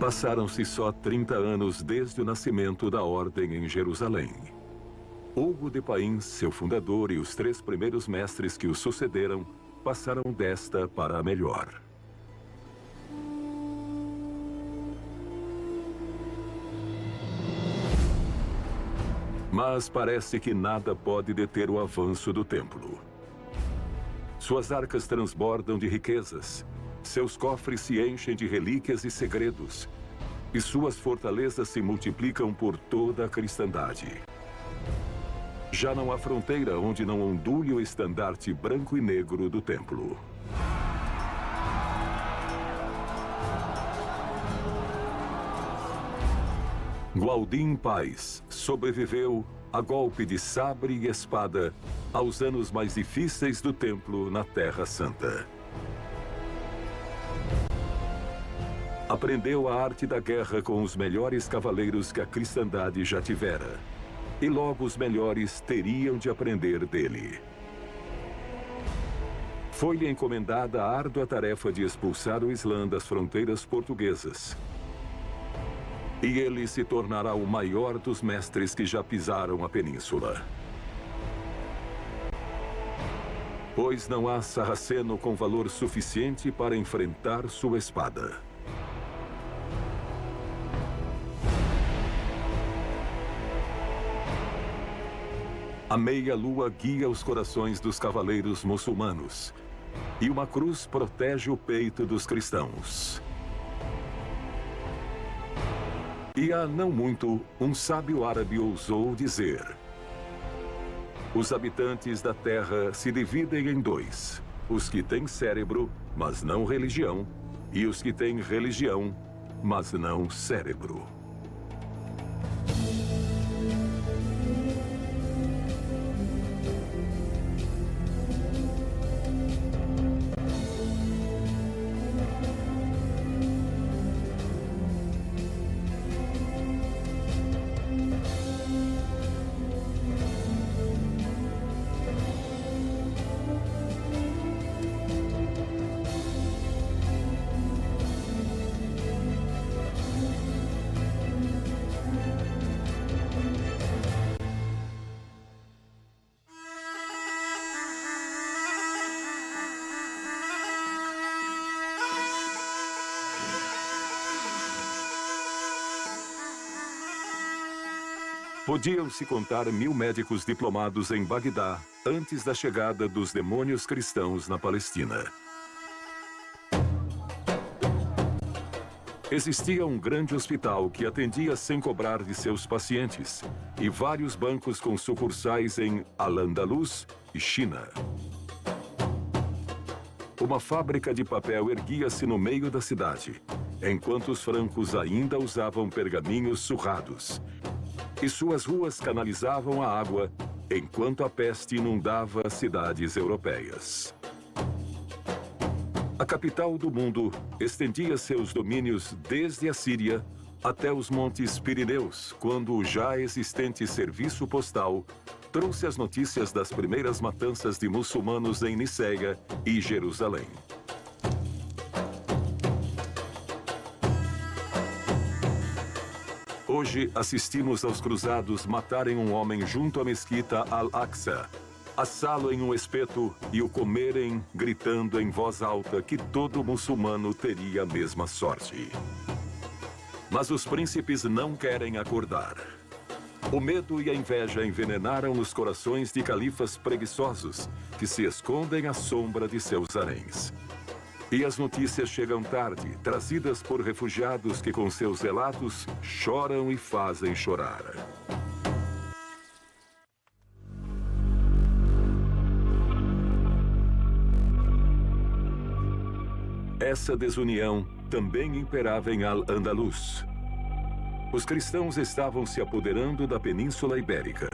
Passaram-se só 30 anos desde o nascimento da ordem em Jerusalém. Hugo de Pains, seu fundador, e os 3 primeiros mestres que o sucederam passaram desta para a melhor. Mas parece que nada pode deter o avanço do templo. Suas arcas transbordam de riquezas, seus cofres se enchem de relíquias e segredos, e suas fortalezas se multiplicam por toda a cristandade. Já não há fronteira onde não ondule o estandarte branco e negro do templo. Gualdim Paz sobreviveu a golpe de sabre e espada aos anos mais difíceis do templo na Terra Santa. Aprendeu a arte da guerra com os melhores cavaleiros que a cristandade já tivera. E logo os melhores teriam de aprender dele. Foi-lhe encomendada a árdua tarefa de expulsar o Islã das fronteiras portuguesas. E ele se tornará o maior dos mestres que já pisaram a península. Pois não há sarraceno com valor suficiente para enfrentar sua espada. A meia-lua guia os corações dos cavaleiros muçulmanos, e uma cruz protege o peito dos cristãos. E há não muito, um sábio árabe ousou dizer: os habitantes da Terra se dividem em 2, os que têm cérebro, mas não religião, e os que têm religião, mas não cérebro. Podiam-se contar 1000 médicos diplomados em Bagdá antes da chegada dos demônios cristãos na Palestina. Existia um grande hospital que atendia sem cobrar de seus pacientes e vários bancos com sucursais em Al-Andalus e China. Uma fábrica de papel erguia-se no meio da cidade, enquanto os francos ainda usavam pergaminhos surrados. E suas ruas canalizavam a água, enquanto a peste inundava as cidades europeias. A capital do mundo estendia seus domínios desde a Síria até os Montes Pirineus, quando o já existente serviço postal trouxe as notícias das primeiras matanças de muçulmanos em Niceia e Jerusalém. Hoje assistimos aos cruzados matarem um homem junto à mesquita Al-Aqsa, assá-lo em um espeto e o comerem, gritando em voz alta que todo muçulmano teria a mesma sorte. Mas os príncipes não querem acordar. O medo e a inveja envenenaram os corações de califas preguiçosos que se escondem à sombra de seus haréns. E as notícias chegam tarde, trazidas por refugiados que com seus relatos choram e fazem chorar. Essa desunião também imperava em Al-Andalus. Os cristãos estavam se apoderando da Península Ibérica.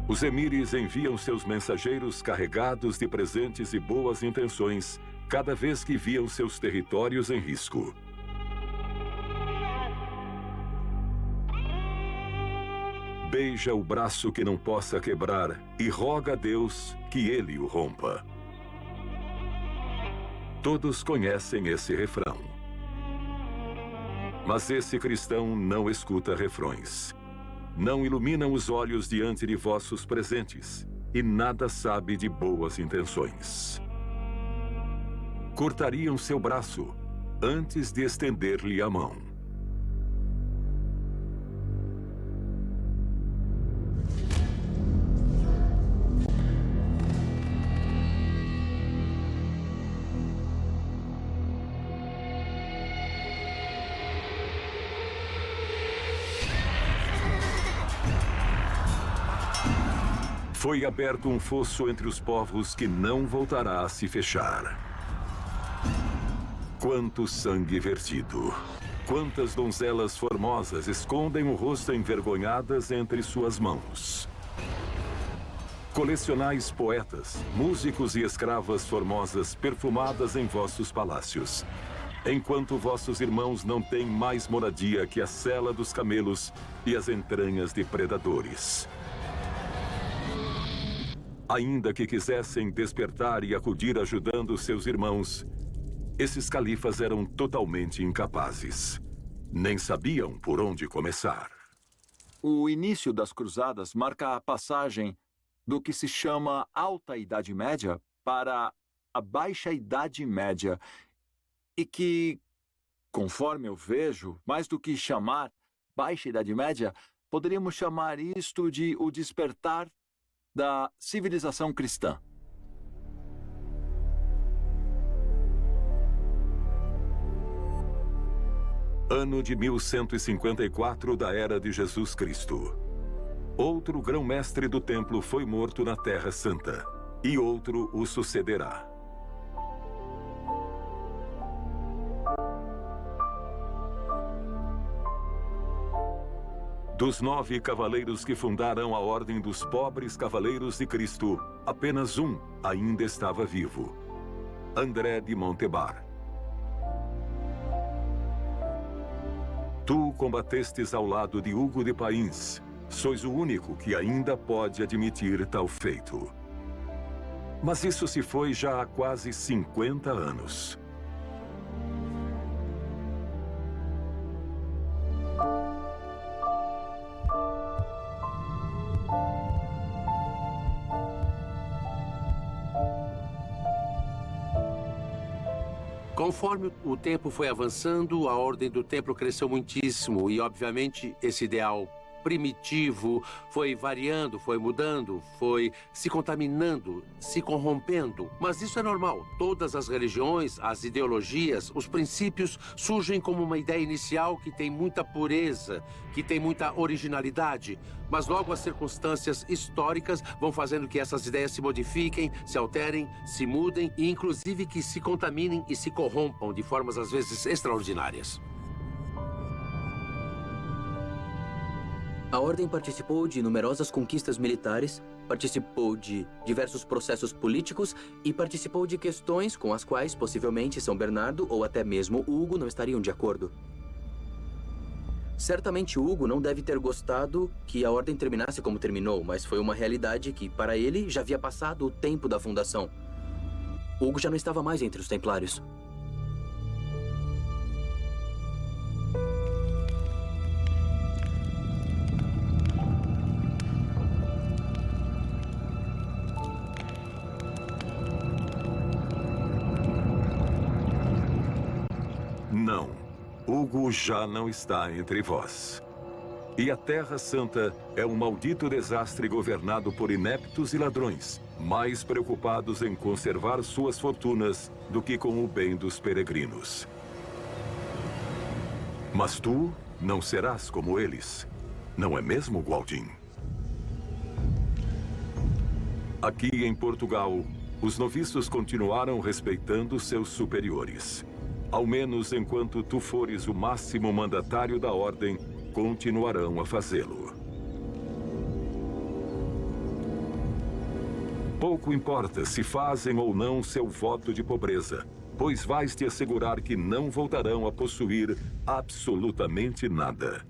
Os emires enviam seus mensageiros carregados de presentes e boas intenções cada vez que viam seus territórios em risco. Beija o braço que não possa quebrar e roga a Deus que ele o rompa. Todos conhecem esse refrão. Mas esse cristão não escuta refrões. Não iluminam os olhos diante de vossos presentes, e nada sabe de boas intenções. Cortariam seu braço antes de estender-lhe a mão. Foi aberto um fosso entre os povos que não voltará a se fechar. Quanto sangue vertido! Quantas donzelas formosas escondem o rosto envergonhadas entre suas mãos! Colecionais poetas, músicos e escravas formosas perfumadas em vossos palácios, enquanto vossos irmãos não têm mais moradia que a sela dos camelos e as entranhas de predadores. Ainda que quisessem despertar e acudir ajudando seus irmãos, esses califas eram totalmente incapazes. Nem sabiam por onde começar. O início das cruzadas marca a passagem do que se chama Alta Idade Média para a Baixa Idade Média. E que, conforme eu vejo, mais do que chamar Baixa Idade Média, poderíamos chamar isto de o despertar da civilização cristã. Ano de 1154 da Era de Jesus Cristo. Outro grão-mestre do templo foi morto na Terra Santa, e outro o sucederá. Dos 9 cavaleiros que fundaram a Ordem dos Pobres Cavaleiros de Cristo, apenas um ainda estava vivo: André de Montebar. Tu combatestes ao lado de Hugo de Pains. Sois o único que ainda pode admitir tal feito. Mas isso se foi já há quase 50 anos. Conforme o tempo foi avançando, a Ordem do Templo cresceu muitíssimo e, obviamente, esse ideal primitivo foi variando, foi mudando, foi se contaminando, se corrompendo. Mas isso é normal. Todas as religiões, as ideologias, os princípios surgem como uma ideia inicial que tem muita pureza, que tem muita originalidade. Mas logo as circunstâncias históricas vão fazendo que essas ideias se modifiquem, se alterem, se mudem e inclusive que se contaminem e se corrompam de formas às vezes extraordinárias. A Ordem participou de numerosas conquistas militares, participou de diversos processos políticos e participou de questões com as quais possivelmente São Bernardo ou até mesmo Hugo não estariam de acordo. Certamente Hugo não deve ter gostado que a Ordem terminasse como terminou, mas foi uma realidade que, para ele, já havia passado o tempo da fundação. Hugo já não estava mais entre os Templários. Não, Hugo já não está entre vós. E a Terra Santa é um maldito desastre governado por ineptos e ladrões, mais preocupados em conservar suas fortunas do que com o bem dos peregrinos. Mas tu não serás como eles, não é mesmo, Gualdin? Aqui em Portugal, os noviços continuaram respeitando seus superiores. Ao menos enquanto tu fores o máximo mandatário da Ordem, continuarão a fazê-lo. Pouco importa se fazem ou não seu voto de pobreza, pois vais te assegurar que não voltarão a possuir absolutamente nada.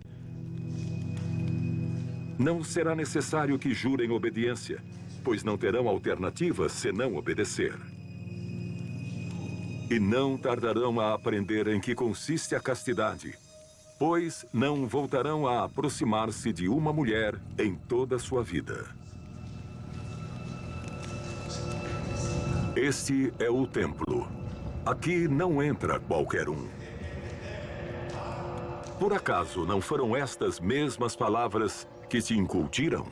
Não será necessário que jurem obediência, pois não terão alternativa senão obedecer. E não tardarão a aprender em que consiste a castidade, pois não voltarão a aproximar-se de uma mulher em toda a sua vida. Este é o templo. Aqui não entra qualquer um. Por acaso não foram estas mesmas palavras que te incutiram?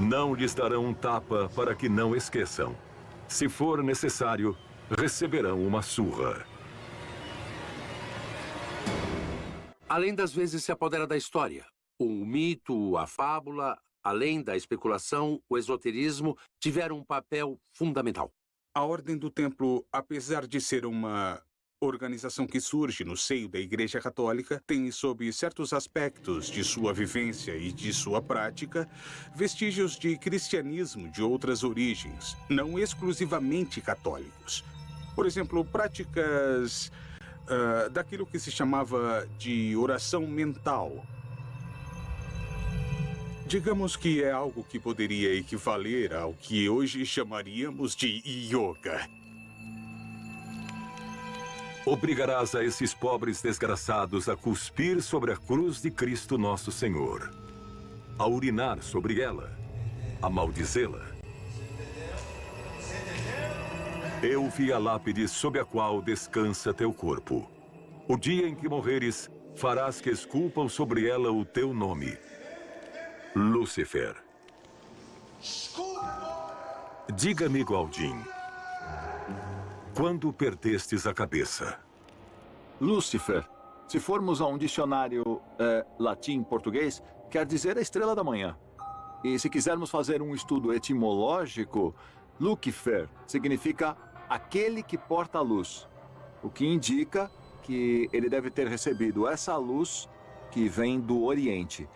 Não lhes darão um tapa para que não esqueçam. Se for necessário, receberão uma surra. Além das vezes se apodera da história, o mito, a fábula, além da especulação, o esoterismo tiveram um papel fundamental. A Ordem do Templo, apesar de ser uma organização que surge no seio da Igreja Católica, tem, sob certos aspectos de sua vivência e de sua prática, vestígios de cristianismo de outras origens, não exclusivamente católicos. Por exemplo, práticas daquilo que se chamava de oração mental. Digamos que é algo que poderia equivaler ao que hoje chamaríamos de yoga. Obrigarás a esses pobres desgraçados a cuspir sobre a cruz de Cristo Nosso Senhor, a urinar sobre ela, a maldizê-la. Eu vi a lápide sob a qual descansa teu corpo. O dia em que morreres, farás que esculpam sobre ela o teu nome. Lúcifer. Diga-me, Galdin, quando perdestes a cabeça? Lúcifer, se formos a um dicionário latim-português, quer dizer a estrela da manhã. E se quisermos fazer um estudo etimológico, Lucifer significa aquele que porta a luz, o que indica que ele deve ter recebido essa luz que vem do Oriente.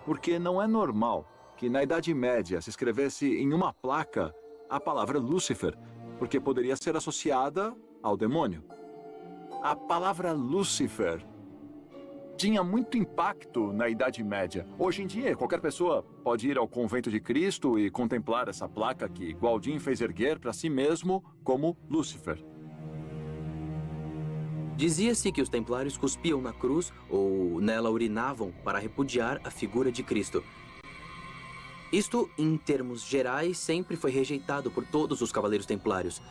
Porque não é normal que na Idade Média se escrevesse em uma placa a palavra Lúcifer, porque poderia ser associada ao demônio. A palavra Lúcifer tinha muito impacto na Idade Média. Hoje em dia, qualquer pessoa pode ir ao Convento de Cristo e contemplar essa placa que Galdin fez erguer para si mesmo como Lúcifer. Dizia-se que os templários cuspiam na cruz ou nela urinavam para repudiar a figura de Cristo. Isto, em termos gerais, sempre foi rejeitado por todos os cavaleiros templários.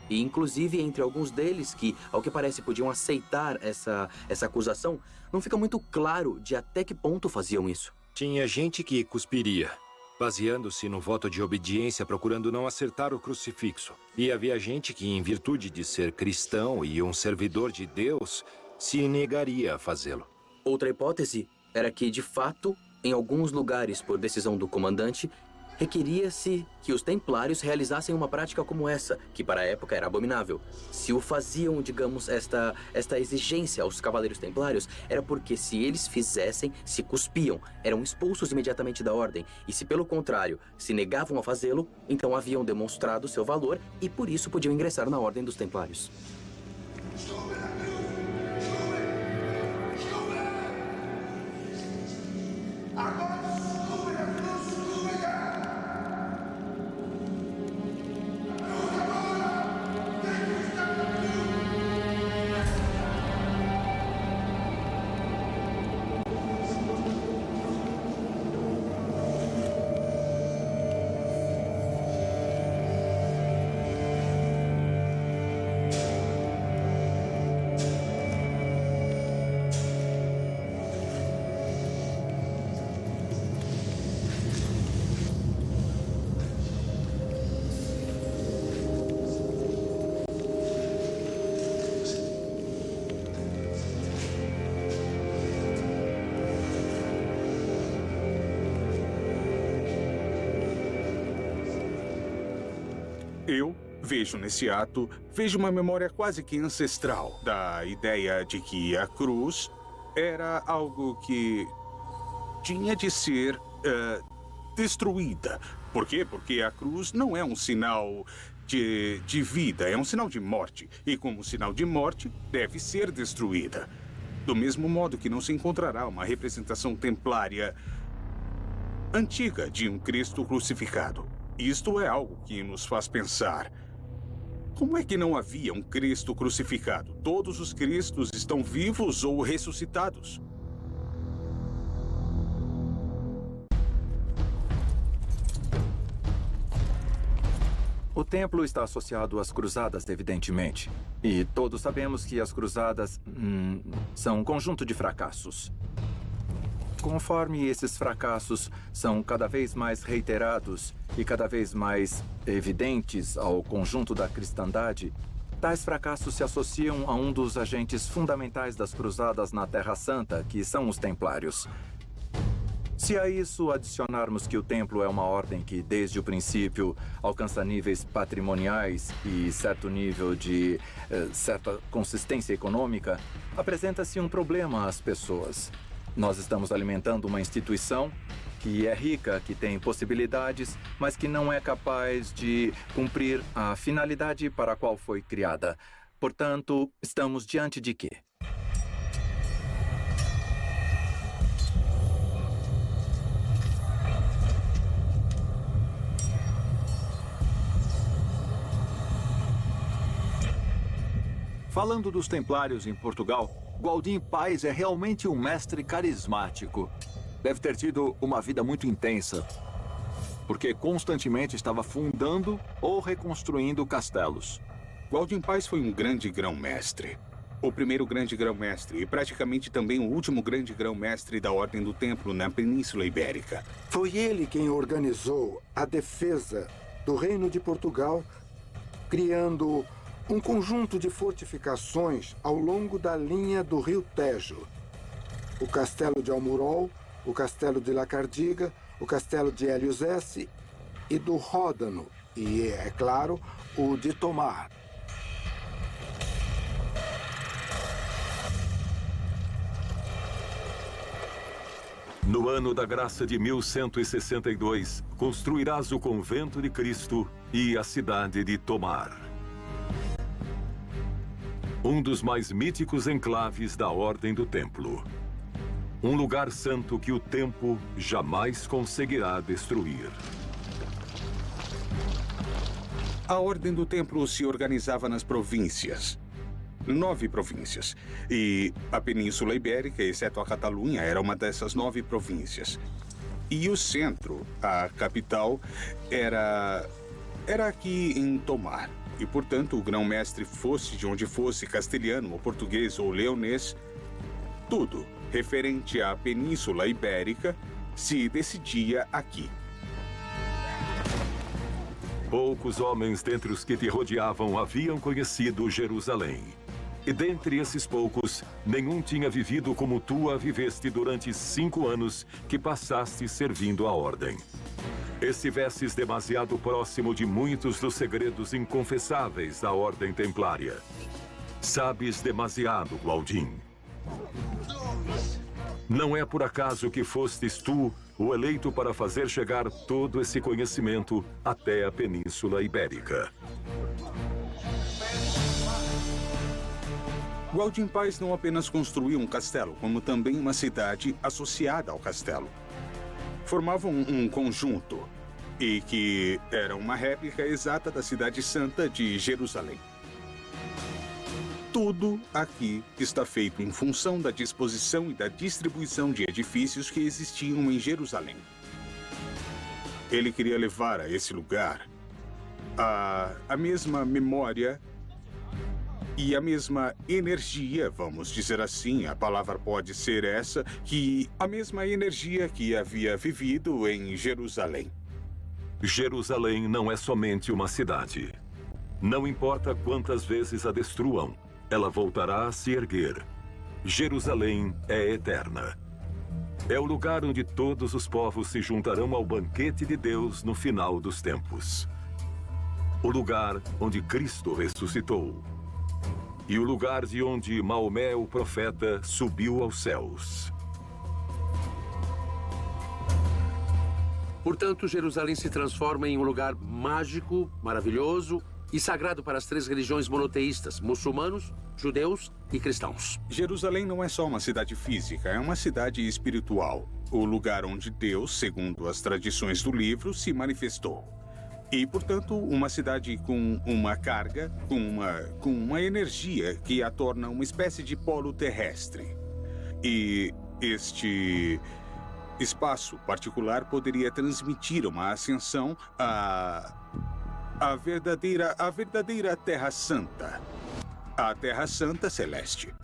E, inclusive, entre alguns deles que, ao que parece, podiam aceitar essa acusação, não fica muito claro de até que ponto faziam isso. Tinha gente que cuspiria, baseando-se no voto de obediência, procurando não acertar o crucifixo. E havia gente que, em virtude de ser cristão e um servidor de Deus, se negaria a fazê-lo. Outra hipótese era que, de fato, em alguns lugares, por decisão do comandante, requeria-se que os templários realizassem uma prática como essa, que para a época era abominável. Se o faziam, digamos, esta exigência aos cavaleiros templários, era porque se eles fizessem, se cuspiam, eram expulsos imediatamente da ordem. E se, pelo contrário, se negavam a fazê-lo, então haviam demonstrado seu valor e por isso podiam ingressar na ordem dos templários. Eu vejo nesse ato, vejo uma memória quase que ancestral da ideia de que a cruz era algo que tinha de ser destruída. Por quê? Porque a cruz não é um sinal de vida, é um sinal de morte. E como sinal de morte, deve ser destruída. Do mesmo modo que não se encontrará uma representação templária antiga de um Cristo crucificado. isto é algo que nos faz pensar. Como é que não havia um Cristo crucificado? Todos os Cristos estão vivos ou ressuscitados. O templo está associado às cruzadas, evidentemente. E todos sabemos que as cruzadas são um conjunto de fracassos. Conforme esses fracassos são cada vez mais reiterados e cada vez mais evidentes ao conjunto da cristandade, tais fracassos se associam a um dos agentes fundamentais das cruzadas na Terra Santa, que são os templários. Se a isso adicionarmos que o templo é uma ordem que, desde o princípio, alcança níveis patrimoniais e certo nível de certa consistência econômica, apresenta-se um problema às pessoas. Nós estamos alimentando uma instituição que é rica, que tem possibilidades, mas que não é capaz de cumprir a finalidade para a qual foi criada. Portanto, estamos diante de quê? Falando dos templários em Portugal, Gualdim Paz é realmente um mestre carismático. Deve ter tido uma vida muito intensa, porque constantemente estava fundando ou reconstruindo castelos. Gualdim Paz foi um grande grão-mestre. O primeiro grande grão-mestre e praticamente também o último grande grão-mestre da Ordem do Templo na Península Ibérica. Foi ele quem organizou a defesa do Reino de Portugal, criando um conjunto de fortificações ao longo da linha do Rio Tejo. O Castelo de Almurol, o Castelo de Lacardiga, o Castelo de Hélios S e do Ródano, e, é claro, o de Tomar. No ano da graça de 1162, construirás o Convento de Cristo e a cidade de Tomar. Um dos mais míticos enclaves da Ordem do Templo. Um lugar santo que o tempo jamais conseguirá destruir. A Ordem do Templo se organizava nas províncias. 9 províncias. E a Península Ibérica, exceto a Catalunha, era uma dessas 9 províncias. E o centro, a capital, era aqui em Tomar. E, portanto, o grão-mestre fosse de onde fosse, castelhano, ou português, ou leonês, tudo referente à Península Ibérica se decidia aqui. Poucos homens dentre os que te rodeavam haviam conhecido Jerusalém. E dentre esses poucos, nenhum tinha vivido como tu a viveste durante 5 anos que passaste servindo a Ordem. Estivesses demasiado próximo de muitos dos segredos inconfessáveis da Ordem Templária. Sabes demasiado, Gualdim. Não é por acaso que fostes tu o eleito para fazer chegar todo esse conhecimento até a Península Ibérica. Gualdim Paz não apenas construiu um castelo, como também uma cidade associada ao castelo. Formavam um conjunto, e que era uma réplica exata da cidade santa de Jerusalém. Tudo aqui está feito em função da disposição e da distribuição de edifícios que existiam em Jerusalém. Ele queria levar a esse lugar a mesma memória e a mesma energia, vamos dizer assim, a palavra pode ser essa, que a mesma energia que havia vivido em Jerusalém. Jerusalém não é somente uma cidade. Não importa quantas vezes a destruam, ela voltará a se erguer. Jerusalém é eterna. É o lugar onde todos os povos se juntarão ao banquete de Deus no final dos tempos. O lugar onde Cristo ressuscitou. E o lugar de onde Maomé, o profeta, subiu aos céus. Portanto, Jerusalém se transforma em um lugar mágico, maravilhoso e sagrado para as 3 religiões monoteístas, muçulmanos, judeus e cristãos. Jerusalém não é só uma cidade física, é uma cidade espiritual. O lugar onde Deus, segundo as tradições do livro, se manifestou. E, portanto, uma cidade com uma carga, com uma energia que a torna uma espécie de polo terrestre. E este espaço particular poderia transmitir uma ascensão à verdadeira Terra Santa. A Terra Santa Celeste.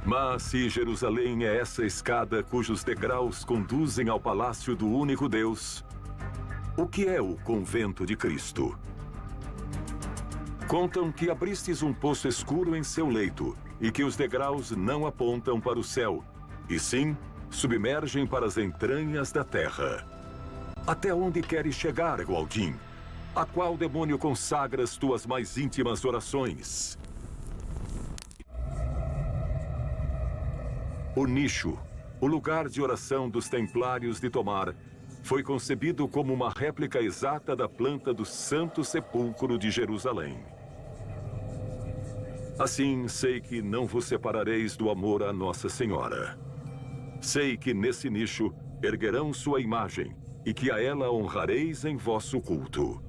Mas se Jerusalém é essa escada cujos degraus conduzem ao palácio do único Deus, o que é o convento de Cristo? Contam que abristes um poço escuro em seu leito e que os degraus não apontam para o céu, e sim submergem para as entranhas da terra. Até onde queres chegar, Gualdin? A qual demônio consagras tuas mais íntimas orações? O nicho, o lugar de oração dos Templários de Tomar, foi concebido como uma réplica exata da planta do Santo Sepulcro de Jerusalém. Assim, sei que não vos separareis do amor a Nossa Senhora. Sei que nesse nicho erguerão sua imagem e que a ela honrareis em vosso culto.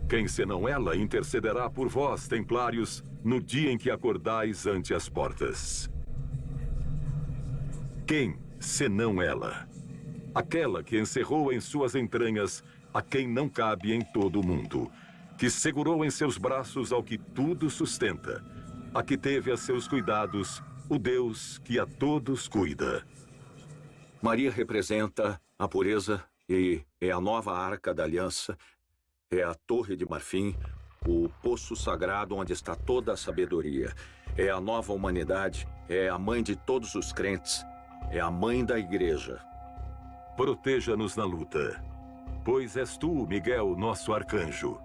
Quem senão ela intercederá por vós, Templários, no dia em que acordais ante as portas? Quem, senão ela? Aquela que encerrou em suas entranhas a quem não cabe em todo o mundo, que segurou em seus braços ao que tudo sustenta, a que teve a seus cuidados o Deus que a todos cuida. Maria representa a pureza e é a nova arca da aliança, é a torre de marfim, o poço sagrado onde está toda a sabedoria, é a nova humanidade, é a mãe de todos os crentes, é a mãe da igreja. Proteja-nos na luta, pois és tu, Miguel, nosso arcanjo.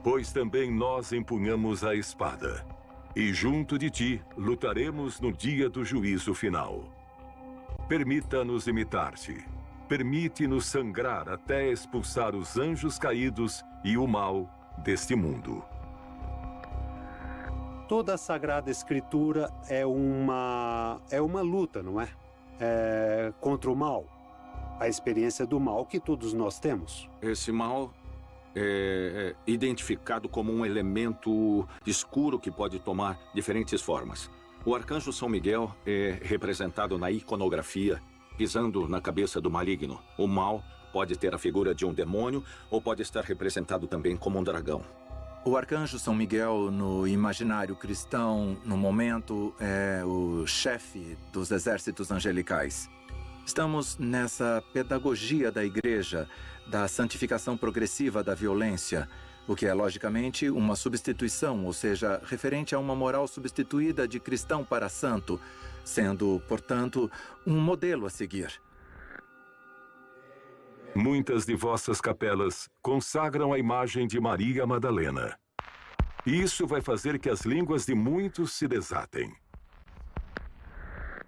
Pois também nós empunhamos a espada, e junto de ti lutaremos no dia do juízo final. Permita-nos imitar-te. Permite-nos sangrar até expulsar os anjos caídos e o mal deste mundo. Toda a Sagrada Escritura é uma luta, não é? Contra o mal. A experiência do mal que todos nós temos. Esse mal é identificado como um elemento escuro que pode tomar diferentes formas. O arcanjo São Miguel é representado na iconografia, pisando na cabeça do maligno. O mal pode ter a figura de um demônio ou pode estar representado também como um dragão. O arcanjo São Miguel, no imaginário cristão, no momento, é o chefe dos exércitos angelicais. Estamos nessa pedagogia da igreja, da santificação progressiva da violência, o que é, logicamente, uma substituição, ou seja, referente a uma moral substituída de cristão para santo, sendo, portanto, um modelo a seguir. Muitas de vossas capelas consagram a imagem de Maria Madalena. Isso vai fazer que as línguas de muitos se desatem.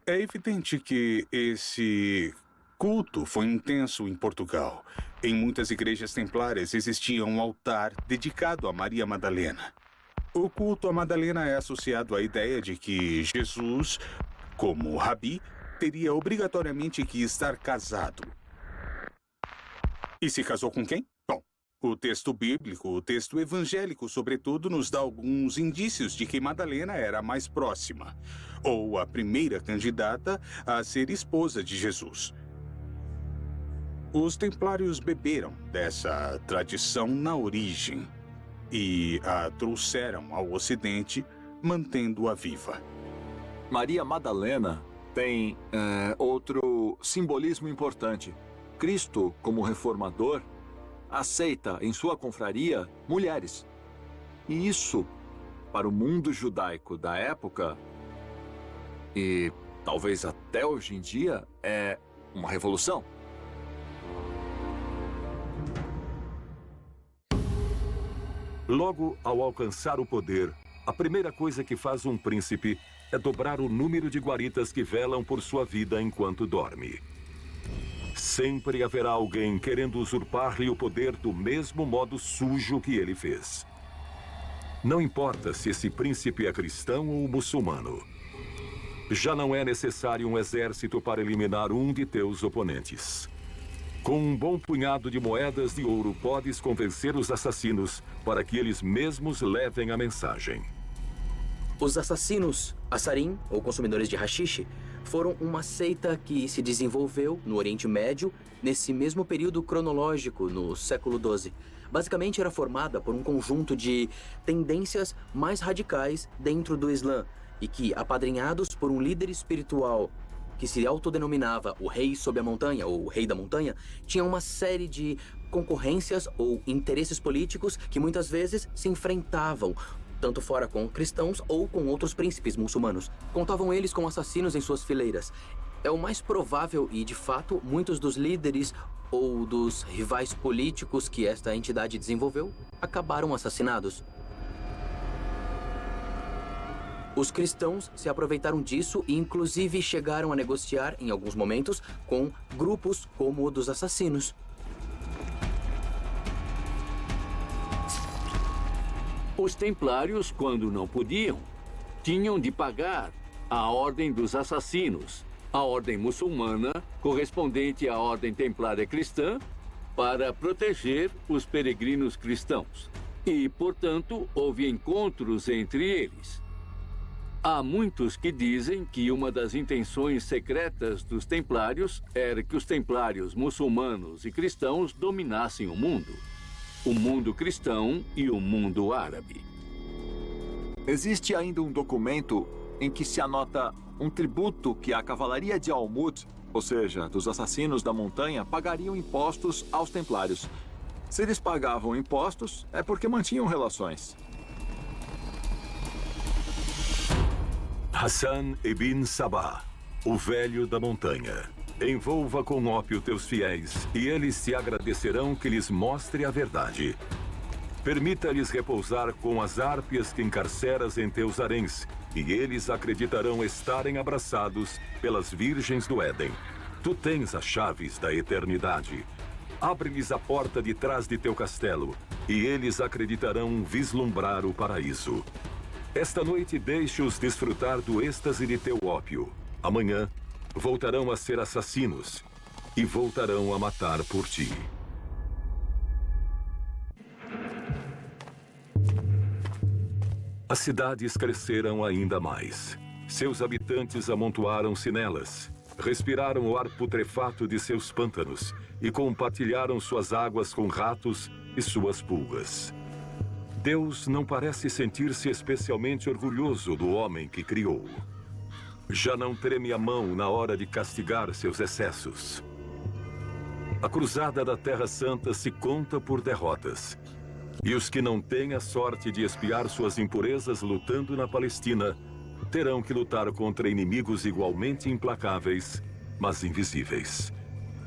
É evidente que esse culto foi intenso em Portugal. Em muitas igrejas templárias existia um altar dedicado a Maria Madalena. O culto a Madalena é associado à ideia de que Jesus, como rabi, teria obrigatoriamente que estar casado. E se casou com quem? Bom, o texto bíblico, o texto evangélico, sobretudo, nos dá alguns indícios de que Madalena era a mais próxima, ou a primeira candidata a ser esposa de Jesus. Os templários beberam dessa tradição na origem e a trouxeram ao Ocidente, mantendo-a viva. Maria Madalena tem outro simbolismo importante. Cristo, como reformador, aceita em sua confraria mulheres. E isso, para o mundo judaico da época, e talvez até hoje em dia, é uma revolução. Logo, ao alcançar o poder, a primeira coisa que faz um príncipe é dobrar o número de guaritas que velam por sua vida enquanto dorme. Sempre haverá alguém querendo usurpar-lhe o poder do mesmo modo sujo que ele fez. Não importa se esse príncipe é cristão ou muçulmano. Já não é necessário um exército para eliminar um de teus oponentes. Com um bom punhado de moedas de ouro, podes convencer os assassinos para que eles mesmos levem a mensagem. Os assassinos Assarim, ou consumidores de haxixe, foram uma seita que se desenvolveu no Oriente Médio nesse mesmo período cronológico, no século XII. Basicamente era formada por um conjunto de tendências mais radicais dentro do Islã e que, apadrinhados por um líder espiritual que se autodenominava o Rei sob a Montanha, ou o Rei da Montanha, tinha uma série de concorrências ou interesses políticos que muitas vezes se enfrentavam, tanto fora com cristãos ou com outros príncipes muçulmanos. Contavam eles com assassinos em suas fileiras. É o mais provável e, de fato, muitos dos líderes ou dos rivais políticos que esta entidade desenvolveu acabaram assassinados. Os cristãos se aproveitaram disso e, inclusive, chegaram a negociar, em alguns momentos, com grupos como o dos assassinos. Os templários, quando não podiam, tinham de pagar a Ordem dos Assassinos, a ordem muçulmana, correspondente à Ordem Templária Cristã, para proteger os peregrinos cristãos. E, portanto, houve encontros entre eles. Há muitos que dizem que uma das intenções secretas dos templários era que os templários muçulmanos e cristãos dominassem o mundo cristão e o mundo árabe. Existe ainda um documento em que se anota um tributo que a cavalaria de Almud, ou seja, dos assassinos da montanha, pagariam impostos aos templários. Se eles pagavam impostos, é porque mantinham relações. Hassan ibn Sabah, o velho da montanha. Envolva com ópio teus fiéis, e eles te agradecerão que lhes mostre a verdade. Permita-lhes repousar com as árpias que encarceras em teus haréns, e eles acreditarão estarem abraçados pelas virgens do Éden. Tu tens as chaves da eternidade. Abre-lhes a porta de trás de teu castelo, e eles acreditarão vislumbrar o paraíso. Esta noite deixe-os desfrutar do êxtase de teu ópio. Amanhã voltarão a ser assassinos e voltarão a matar por ti. As cidades cresceram ainda mais. Seus habitantes amontoaram-se nelas, respiraram o ar putrefato de seus pântanos e compartilharam suas águas com ratos e suas pulgas. Deus não parece sentir-se especialmente orgulhoso do homem que criou. Já não treme a mão na hora de castigar seus excessos. A cruzada da Terra Santa se conta por derrotas. E os que não têm a sorte de expiar suas impurezas lutando na Palestina terão que lutar contra inimigos igualmente implacáveis, mas invisíveis.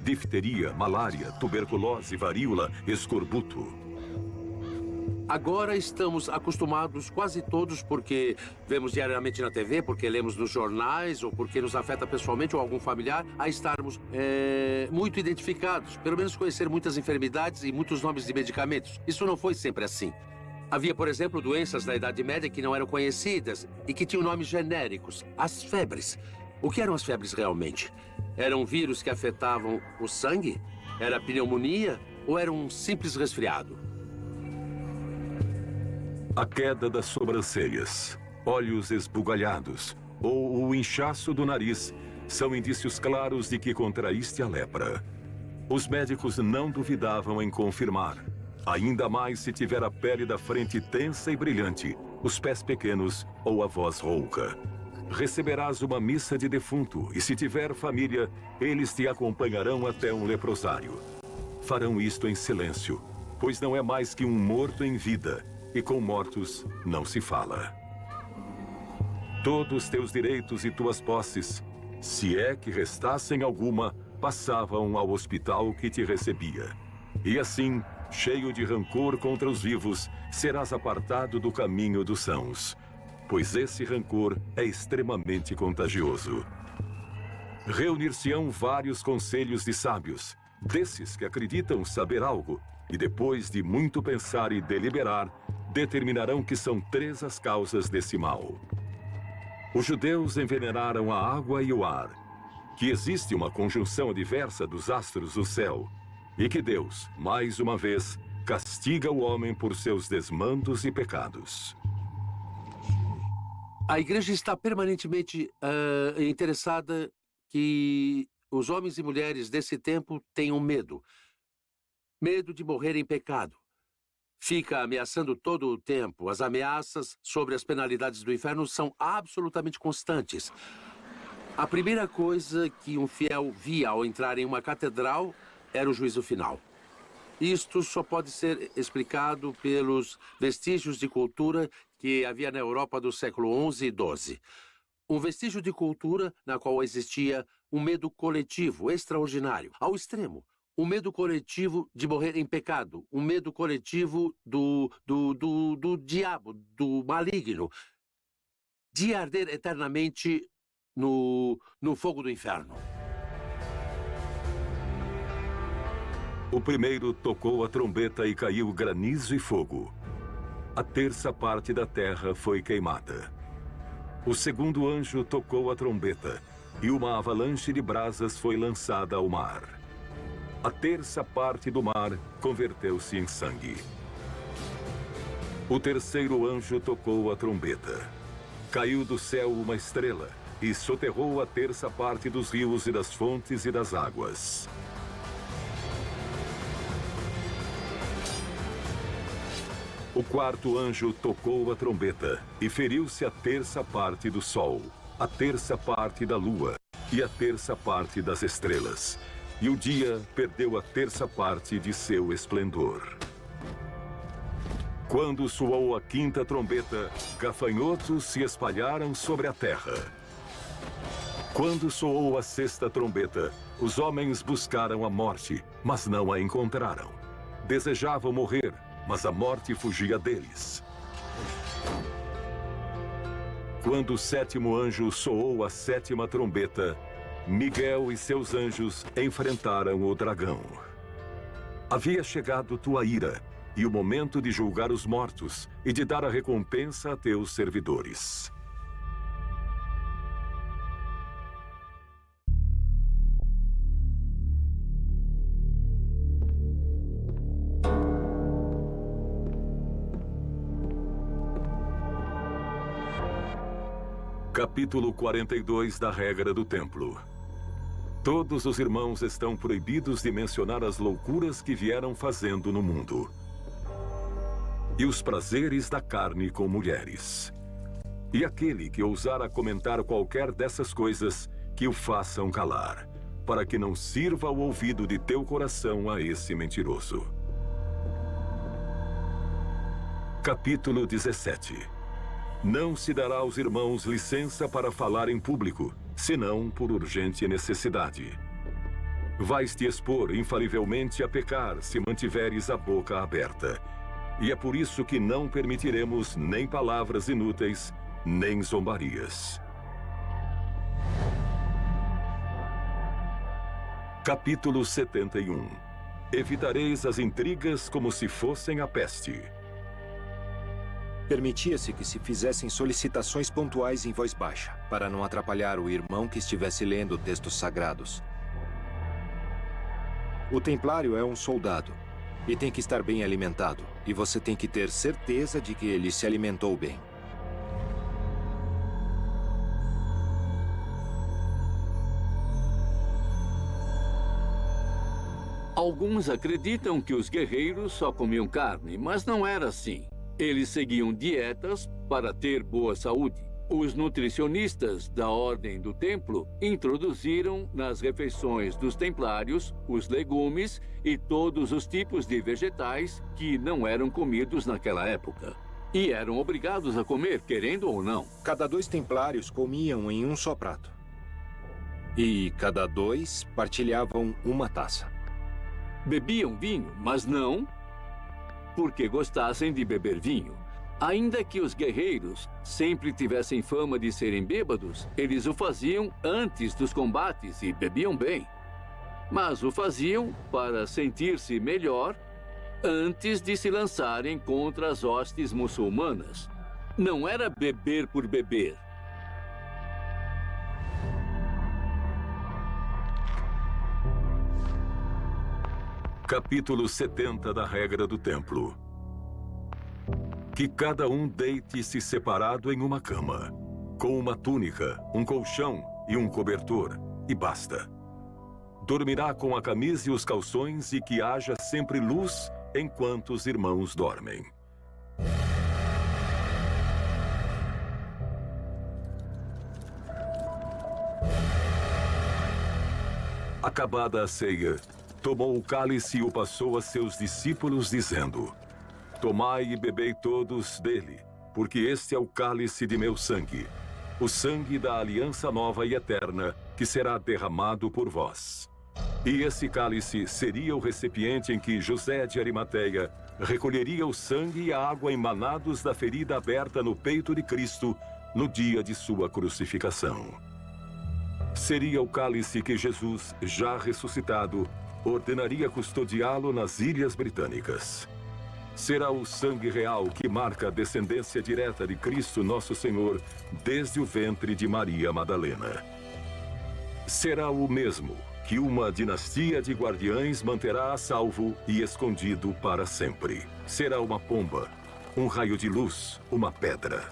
Difteria, malária, tuberculose, varíola, escorbuto. Agora estamos acostumados quase todos porque vemos diariamente na TV, porque lemos nos jornais ou porque nos afeta pessoalmente ou algum familiar a estarmos muito identificados, pelo menos conhecer muitas enfermidades e muitos nomes de medicamentos. Isso não foi sempre assim. Havia, por exemplo, doenças da Idade Média que não eram conhecidas e que tinham nomes genéricos. As febres. O que eram as febres realmente? Eram vírus que afetavam o sangue? Era pneumonia ou era um simples resfriado? A queda das sobrancelhas, olhos esbugalhados ou o inchaço do nariz são indícios claros de que contraíste a lepra. Os médicos não duvidavam em confirmar, ainda mais se tiver a pele da frente tensa e brilhante, os pés pequenos ou a voz rouca. Receberás uma missa de defunto e, se tiver família, eles te acompanharão até um leprosário. Farão isto em silêncio, pois não é mais que um morto em vida. E com mortos não se fala. Todos teus direitos e tuas posses, se é que restassem alguma, passavam ao hospital que te recebia. E assim, cheio de rancor contra os vivos, serás apartado do caminho dos sãos, pois esse rancor é extremamente contagioso. Reunir-se-ão vários conselhos de sábios, desses que acreditam saber algo, e depois de muito pensar e deliberar, determinarão que são 3 as causas desse mal. Os judeus envenenaram a água e o ar, que existe uma conjunção adversa dos astros do céu, E que Deus, mais uma vez, castiga o homem por seus desmandos e pecados. A igreja está permanentemente interessada que os homens e mulheres desse tempo tenham medo. Medo de morrer em pecado. Fica ameaçando todo o tempo. As ameaças sobre as penalidades do inferno são absolutamente constantes. A primeira coisa que um fiel via ao entrar em uma catedral era o juízo final. Isto só pode ser explicado pelos vestígios de cultura que havia na Europa do século XI e XII. Um vestígio de cultura na qual existia um medo coletivo extraordinário, ao extremo. Um medo coletivo de morrer em pecado. Um medo coletivo do diabo, do maligno. De arder eternamente no fogo do inferno. O primeiro tocou a trombeta e caiu granizo e fogo. A terça parte da terra foi queimada. O segundo anjo tocou a trombeta e uma avalanche de brasas foi lançada ao mar. A terça parte do mar converteu-se em sangue. O terceiro anjo tocou a trombeta. Caiu do céu uma estrela e soterrou a terça parte dos rios e das fontes e das águas. O quarto anjo tocou a trombeta e feriu-se a terça parte do sol, a terça parte da lua e a terça parte das estrelas. E o dia perdeu a terça parte de seu esplendor. Quando soou a quinta trombeta, gafanhotos se espalharam sobre a terra. Quando soou a sexta trombeta, os homens buscaram a morte, mas não a encontraram. Desejavam morrer, mas a morte fugia deles. Quando o sétimo anjo soou a sétima trombeta, Miguel e seus anjos enfrentaram o dragão. Havia chegado tua ira e o momento de julgar os mortos e de dar a recompensa a teus servidores. Capítulo 42 da Regra do Templo. Todos os irmãos estão proibidos de mencionar as loucuras que vieram fazendo no mundo. E os prazeres da carne com mulheres. E aquele que ousar a comentar qualquer dessas coisas, que o façam calar, para que não sirva o ouvido de teu coração a esse mentiroso. Capítulo 17. Não se dará aos irmãos licença para falar em público, senão por urgente necessidade. Vais te expor infalivelmente a pecar se mantiveres a boca aberta. E é por isso que não permitiremos nem palavras inúteis, nem zombarias. Capítulo 71. Evitareis as intrigas como se fossem a peste. Permitia-se que se fizessem solicitações pontuais em voz baixa, para não atrapalhar o irmão que estivesse lendo textos sagrados. O templário é um soldado e tem que estar bem alimentado, e você tem que ter certeza de que ele se alimentou bem. Alguns acreditam que os guerreiros só comiam carne, mas não era assim. Eles seguiam dietas para ter boa saúde. Os nutricionistas da Ordem do Templo introduziram nas refeições dos templários os legumes e todos os tipos de vegetais que não eram comidos naquela época. E eram obrigados a comer, querendo ou não. Cada 2 templários comiam em um só prato. E cada 2 partilhavam uma taça. Bebiam vinho, mas não porque gostassem de beber vinho. Ainda que os guerreiros sempre tivessem fama de serem bêbados, eles o faziam antes dos combates e bebiam bem. Mas o faziam para sentir-se melhor antes de se lançarem contra as hostes muçulmanas. Não era beber por beber. Capítulo 70 da regra do templo. Que cada um deite-se separado em uma cama, com uma túnica, um colchão e um cobertor, e basta. Dormirá com a camisa e os calções, e que haja sempre luz enquanto os irmãos dormem. Acabada a ceia, tomou o cálice e o passou a seus discípulos, dizendo: Tomai e bebei todos dele, porque este é o cálice de meu sangue, o sangue da aliança nova e eterna, que será derramado por vós. E esse cálice seria o recipiente em que José de Arimateia recolheria o sangue e a água emanados da ferida aberta no peito de Cristo no dia de sua crucificação. Seria o cálice que Jesus, já ressuscitado, ordenaria custodiá-lo nas Ilhas Britânicas. Será o sangue real que marca a descendência direta de Cristo Nosso Senhor desde o ventre de Maria Madalena. Será o mesmo que uma dinastia de guardiães manterá a salvo e escondido para sempre. Será uma pomba, um raio de luz, uma pedra.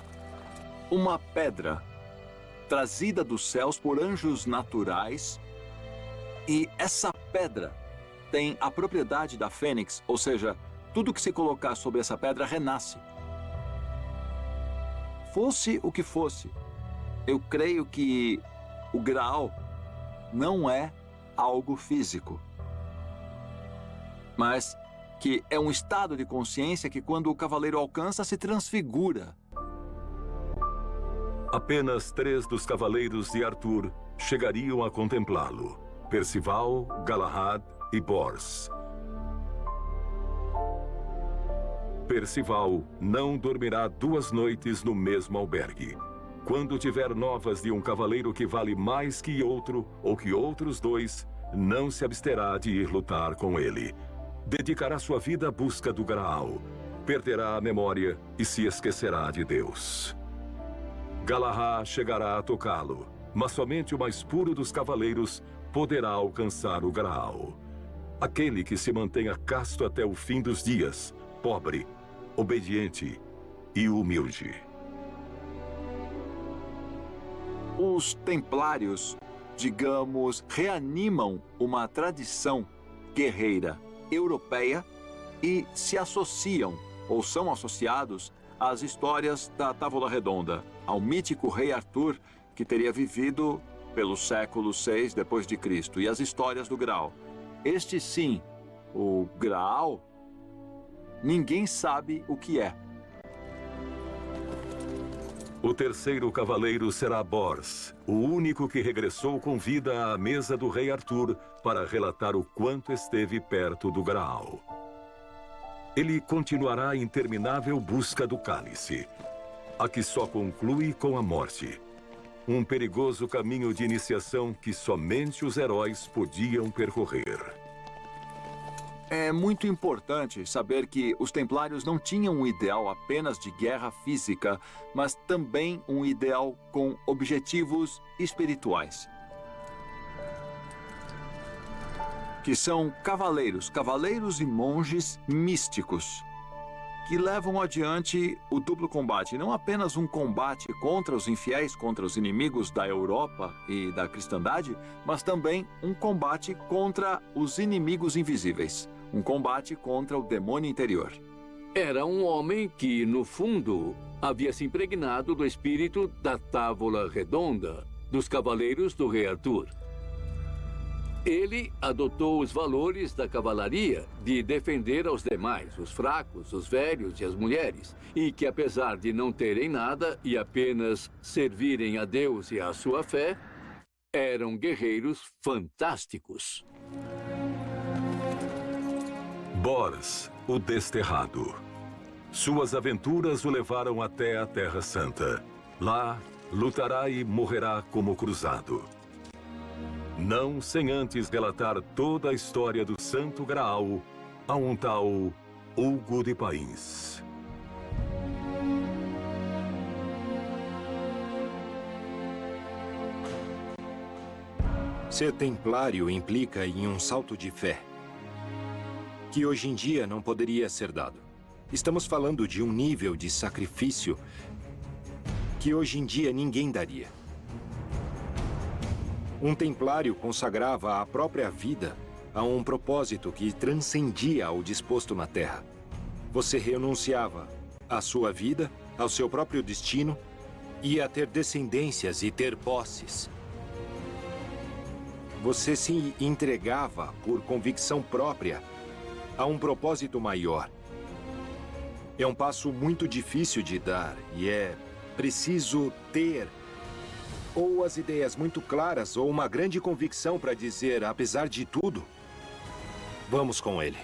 Uma pedra trazida dos céus por anjos naturais, e essa pedra tem a propriedade da fênix, ou seja, tudo que se colocar sobre essa pedra renasce. Fosse o que fosse, eu creio que o Graal não é algo físico, mas que é um estado de consciência que, quando o cavaleiro alcança, se transfigura. Apenas 3 dos cavaleiros de Arthur chegariam a contemplá-lo: Percival, Galahad e Bors. Percival não dormirá 2 noites no mesmo albergue. Quando tiver novas de um cavaleiro que vale mais que outro, ou que outros 2, não se absterá de ir lutar com ele. Dedicará sua vida à busca do Graal, perderá a memória e se esquecerá de Deus. Galahad chegará a tocá-lo, mas somente o mais puro dos cavaleiros poderá alcançar o Graal. Aquele que se mantenha casto até o fim dos dias, pobre, obediente e humilde. Os templários, digamos, reanimam uma tradição guerreira europeia e se associam, ou são associados, às histórias da Távola Redonda, ao mítico rei Arthur, que teria vivido pelo século VI depois de Cristo, e as histórias do Graal. Este sim, o Graal, ninguém sabe o que é. O terceiro cavaleiro será Bors, o único que regressou com vida à mesa do rei Arthur para relatar o quanto esteve perto do Graal. Ele continuará a interminável busca do cálice, a que só conclui com a morte. Um perigoso caminho de iniciação que somente os heróis podiam percorrer. É muito importante saber que os templários não tinham um ideal apenas de guerra física, mas também um ideal com objetivos espirituais. Que são cavaleiros e monges místicos, que levam adiante o duplo combate. Não apenas um combate contra os infiéis, contra os inimigos da Europa e da cristandade, mas também um combate contra os inimigos invisíveis. Um combate contra o demônio interior. Era um homem que, no fundo, havia se impregnado do espírito da Távola Redonda, dos cavaleiros do rei Arthur. Ele adotou os valores da cavalaria de defender aos demais, os fracos, os velhos e as mulheres, e que, apesar de não terem nada e apenas servirem a Deus e à sua fé, eram guerreiros fantásticos. Bors, o Desterrado. Suas aventuras o levaram até a Terra Santa. Lá, lutará e morrerá como cruzado. Não sem antes relatar toda a história do Santo Graal a um tal Hugo de Payns. Ser templário implica em um salto de fé. que hoje em dia não poderia ser dado. Estamos falando de um nível de sacrifício que hoje em dia ninguém daria. Um templário consagrava a própria vida a um propósito que transcendia ao disposto na Terra. Você renunciava à sua vida, ao seu próprio destino, e a ter descendências e ter posses. Você se entregava por convicção própria a um propósito maior. É um passo muito difícil de dar e é preciso ter ou as ideias muito claras ou uma grande convicção para dizer, apesar de tudo, vamos com ele.